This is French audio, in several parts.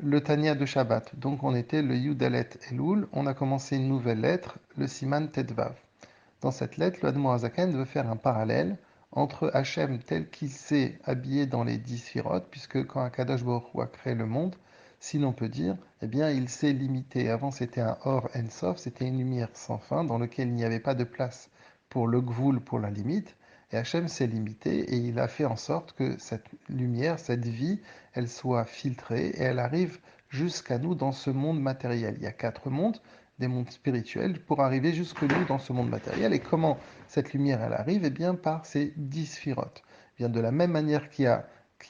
le Tania de Shabbat. Donc on était le Yudalet Elul, on a commencé une nouvelle lettre, le Siman Tetvav. Dans cette lettre, le Admor Hazaken veut faire un parallèle entre Hachem tel qu'il s'est habillé dans les 10 Sphirot, puisque quand Akadosh Baruch Hu a créé le monde, si l'on peut dire, eh bien il s'est limité. Avant c'était un Or En-Sof, c'était une lumière sans fin dans laquelle il n'y avait pas de place pour le Gvoul, pour la limite. Et Hachem s'est limité et il a fait en sorte que cette lumière, cette vie, elle soit filtrée et elle arrive jusqu'à nous dans ce monde matériel. Il y a 4 mondes, des mondes spirituels, pour arriver jusque nous dans ce monde matériel. Et comment cette lumière elle arrive? Eh bien par ces 10 sphirotes. Eh bien de la même manière qu'il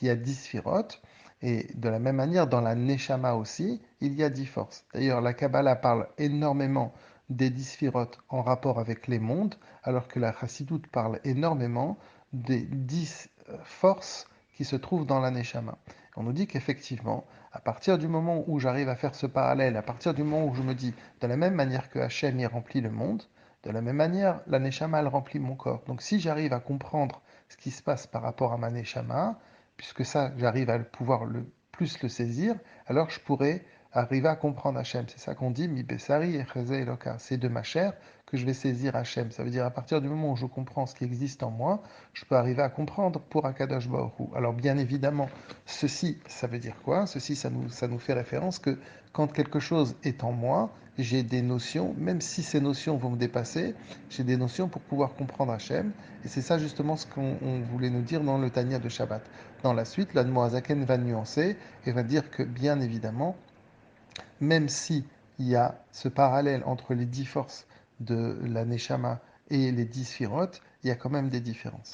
y a 10 sphirotes, et de la même manière dans la Neshama aussi, il y a 10 forces. D'ailleurs la Kabbalah parle énormément des 10 sphirotes en rapport avec les mondes, alors que la Chassidoute parle énormément des 10 forces qui se trouvent dans la Neshama. On nous dit qu'effectivement, à partir du moment où j'arrive à faire ce parallèle, à partir du moment où je me dis, de la même manière que Hachem y remplit le monde, de la même manière, la Neshama elle remplit mon corps. Donc si j'arrive à comprendre ce qui se passe par rapport à ma Neshama, puisque ça, j'arrive à pouvoir le plus le saisir, alors je pourrais arriver à comprendre Hachem. C'est ça qu'on dit, mi besari et cheze eloka. C'est de ma chair que je vais saisir Hachem. Ça veut dire à partir du moment où je comprends ce qui existe en moi, je peux arriver à comprendre pour Akadosh Baruch Hu. Alors bien évidemment, ceci, ça veut dire quoi? Ceci, ça nous fait référence que quand quelque chose est en moi, j'ai des notions, même si ces notions vont me dépasser, j'ai des notions pour pouvoir comprendre Hachem. Et c'est ça justement ce qu'on voulait nous dire dans le Tanya de Shabbat. Dans la suite, l'Admoazaken va nuancer et va dire que bien évidemment, même si il y a ce parallèle entre les 10 forces de la Neshama et les 10 Sphirot, il y a quand même des différences.